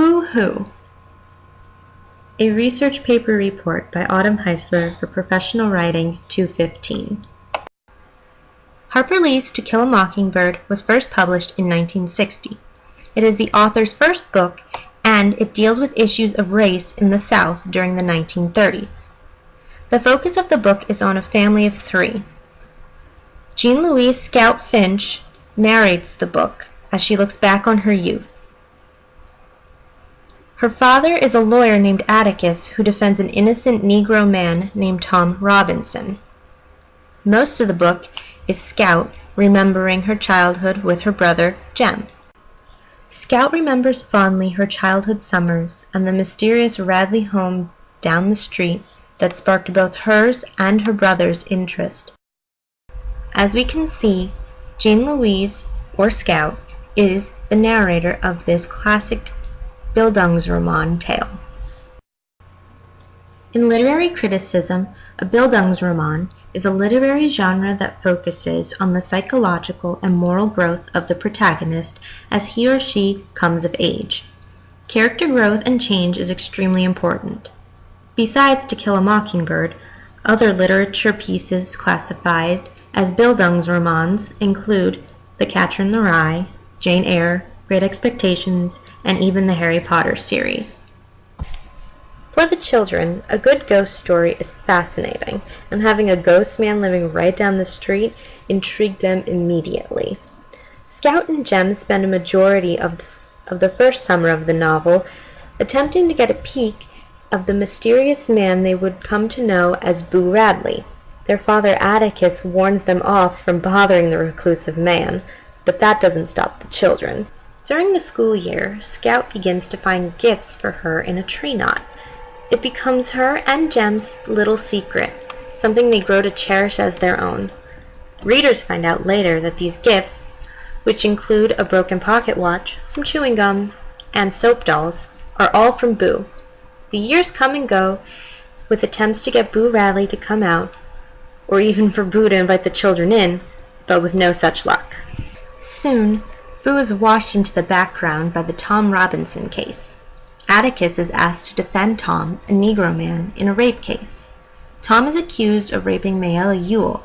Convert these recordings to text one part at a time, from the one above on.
Boo Hoo, a research paper report by Autumn Heisler for Professional Writing 215. Harper Lee's To Kill a Mockingbird was first published in 1960. It is the author's first book, and it deals with issues of race in the South during the 1930s. The focus of the book is on a family of three. Jean Louise Scout Finch narrates the book as she looks back on her youth. Her father is a lawyer named Atticus who defends an innocent Negro man named Tom Robinson. Most of the book is Scout remembering her childhood with her brother, Jem. Scout remembers fondly her childhood summers and the mysterious Radley home down the street that sparked both hers and her brother's interest. As we can see, Jean Louise, or Scout, is the narrator of this classic Bildungsroman tale. In literary criticism, a Bildungsroman is a literary genre that focuses on the psychological and moral growth of the protagonist as he or she comes of age. Character growth and change is extremely important. Besides To Kill a Mockingbird, other literature pieces classified as Bildungsromans include The Catcher in the Rye, Jane Eyre, Great Expectations, and even the Harry Potter series. For the children, a good ghost story is fascinating, and having a ghost man living right down the street intrigued them immediately. Scout and Jem spend a majority of the first summer of the novel attempting to get a peek of the mysterious man they would come to know as Boo Radley. Their father Atticus warns them off from bothering the reclusive man, but that doesn't stop the children. During the school year, Scout begins to find gifts for her in a tree knot. It becomes her and Jem's little secret, something they grow to cherish as their own. Readers find out later that these gifts, which include a broken pocket watch, some chewing gum, and soap dolls, are all from Boo. The years come and go, with attempts to get Boo Radley to come out, or even for Boo to invite the children in, but with no such luck. Soon, Boo is washed into the background by the Tom Robinson case. Atticus is asked to defend Tom, a Negro man, in a rape case. Tom is accused of raping Mayella Ewell.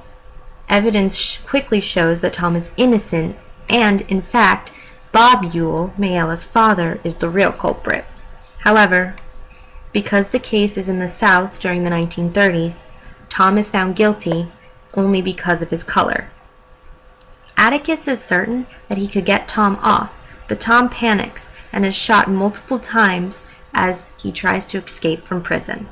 Evidence quickly shows that Tom is innocent, and, in fact, Bob Ewell, Mayella's father, is the real culprit. However, because the case is in the South during the 1930s, Tom is found guilty only because of his color. Atticus is certain that he could get Tom off, but Tom panics and is shot multiple times as he tries to escape from prison.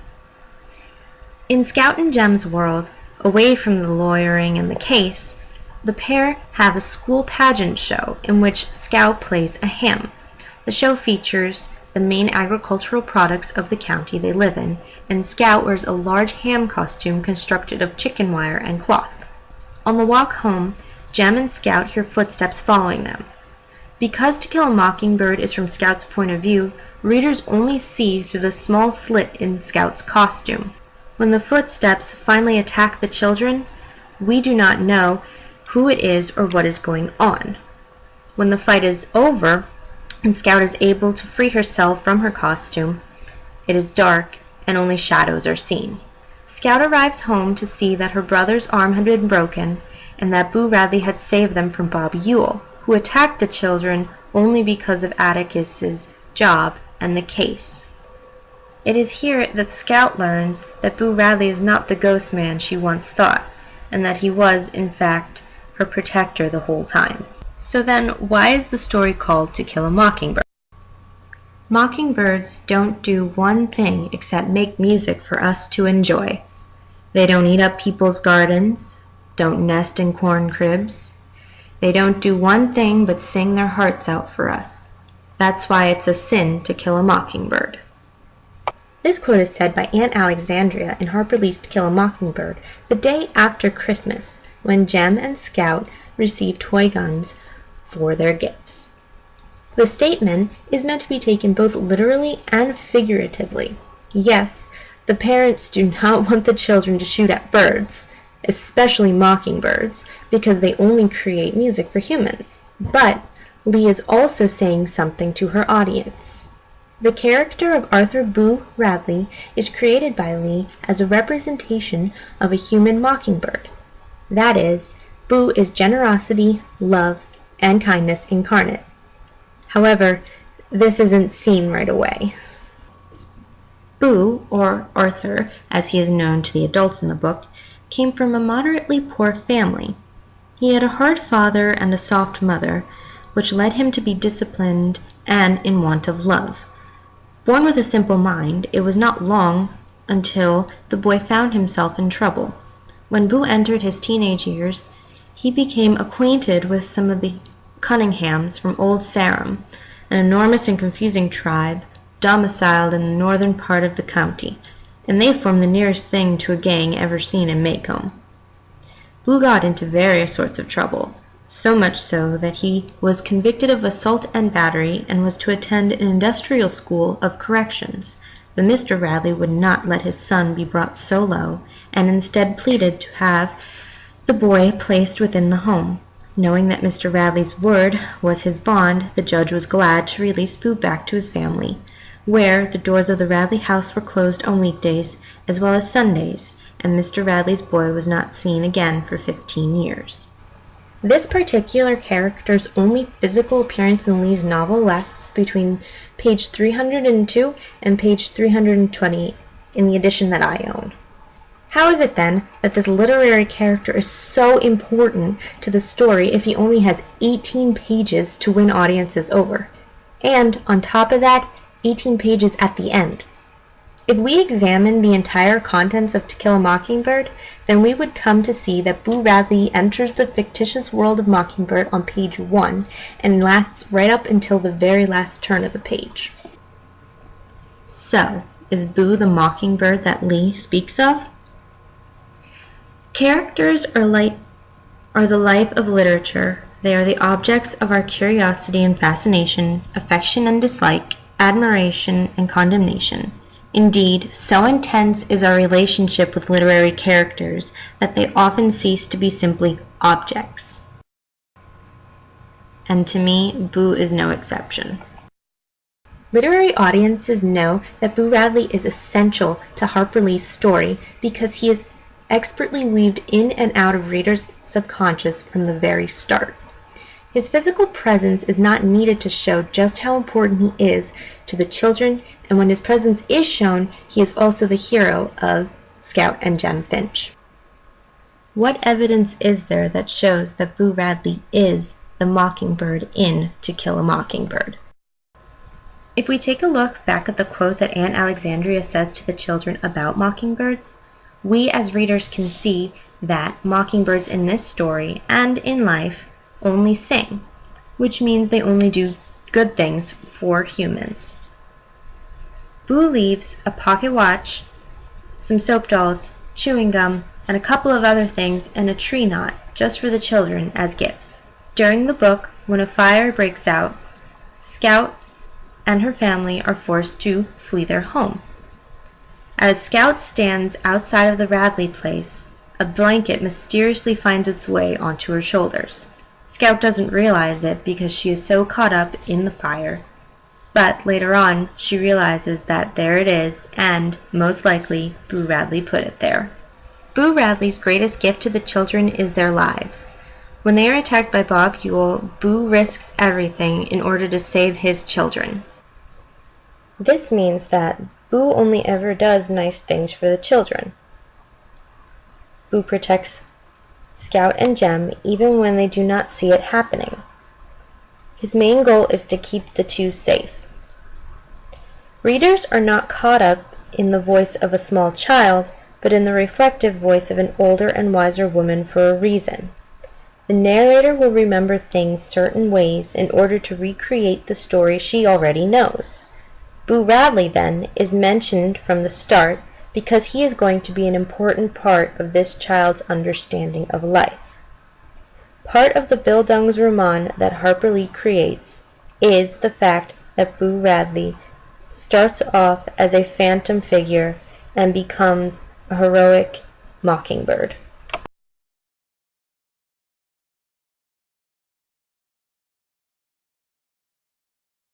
In Scout and Jem's world, away from the lawyering and the case, the pair have a school pageant show in which Scout plays a ham. The show features the main agricultural products of the county they live in, and Scout wears a large ham costume constructed of chicken wire and cloth. On the walk home, Jem and Scout hear footsteps following them. Because To Kill a Mockingbird is from Scout's point of view, readers only see through the small slit in Scout's costume. When the footsteps finally attack the children, we do not know who it is or what is going on. When the fight is over, and Scout is able to free herself from her costume, it is dark and only shadows are seen. Scout arrives home to see that her brother's arm had been broken and that Boo Radley had saved them from Bob Ewell, who attacked the children only because of Atticus's job and the case. It is here that Scout learns that Boo Radley is not the ghost man she once thought, and that he was, in fact, her protector the whole time. So then, why is the story called To Kill a Mockingbird? Mockingbirds don't do one thing except make music for us to enjoy. They don't eat up people's gardens, don't nest in corn cribs. They don't do one thing but sing their hearts out for us. That's why it's a sin to kill a mockingbird. This quote is said by Aunt Alexandria in Harper Lee's To Kill a Mockingbird the day after Christmas, when Jem and Scout receive toy guns for their gifts. The statement is meant to be taken both literally and figuratively. Yes, the parents do not want the children to shoot at birds, especially mockingbirds, because they only create music for humans. But Lee is also saying something to her audience. The character of Arthur Boo Radley is created by Lee as a representation of a human mockingbird. That is, Boo is generosity, love, and kindness incarnate. However, this isn't seen right away. Boo, or Arthur, as he is known to the adults in the book, came from a moderately poor family. He had a hard father and a soft mother, which led him to be disciplined and in want of love. Born with a simple mind, it was not long until the boy found himself in trouble. When Boo entered his teenage years, he became acquainted with some of the Cunninghams from Old Sarum, an enormous and confusing tribe domiciled in the northern part of the county, and they formed the nearest thing to a gang ever seen in Maycomb. Boo got into various sorts of trouble, so much so that he was convicted of assault and battery and was to attend an industrial school of corrections, but Mr. Radley would not let his son be brought so low, and instead pleaded to have the boy placed within the home. Knowing that Mr. Radley's word was his bond, the judge was glad to release Boo back to his family, where the doors of the Radley house were closed on weekdays as well as Sundays, and Mr. Radley's boy was not seen again for 15 years. This particular character's only physical appearance in Lee's novel lasts between page 302 and page 320 in the edition that I own. How is it then that this literary character is so important to the story if he only has 18 pages to win audiences over? And, on top of that, 18 pages at the end. If we examine the entire contents of To Kill a Mockingbird, then we would come to see that Boo Radley enters the fictitious world of Mockingbird on page 1 and lasts right up until the very last turn of the page. So, is Boo the mockingbird that Lee speaks of? Characters are the life of literature. They are the objects of our curiosity and fascination, affection and dislike, admiration and condemnation. Indeed, so intense is our relationship with literary characters that they often cease to be simply objects. And to me, Boo is no exception. Literary audiences know that Boo Radley is essential to Harper Lee's story because he is expertly weaved in and out of readers' subconscious from the very start. His physical presence is not needed to show just how important he is to the children, and when his presence is shown, he is also the hero of Scout and Jem Finch. What evidence is there that shows that Boo Radley is the mockingbird in To Kill a Mockingbird? If we take a look back at the quote that Aunt Alexandria says to the children about mockingbirds, we as readers can see that mockingbirds in this story and in life only sing, which means they only do good things for humans. Boo leaves a pocket watch, some soap dolls, chewing gum, and a couple of other things in a tree knot just for the children as gifts. During the book, when a fire breaks out, Scout and her family are forced to flee their home. As Scout stands outside of the Radley place, a blanket mysteriously finds its way onto her shoulders. Scout doesn't realize it because she is so caught up in the fire, but later on she realizes that there it is, and, most likely, Boo Radley put it there. Boo Radley's greatest gift to the children is their lives. When they are attacked by Bob Ewell, Boo risks everything in order to save his children. This means that Boo only ever does nice things for the children. Boo protects Scout and Jem even when they do not see it happening. His main goal is to keep the two safe. Readers are not caught up in the voice of a small child, but in the reflective voice of an older and wiser woman for a reason. The narrator will remember things certain ways in order to recreate the story she already knows. Boo Radley, then, is mentioned from the start because he is going to be an important part of this child's understanding of life. Part of the Bildungsroman that Harper Lee creates is the fact that Boo Radley starts off as a phantom figure and becomes a heroic mockingbird.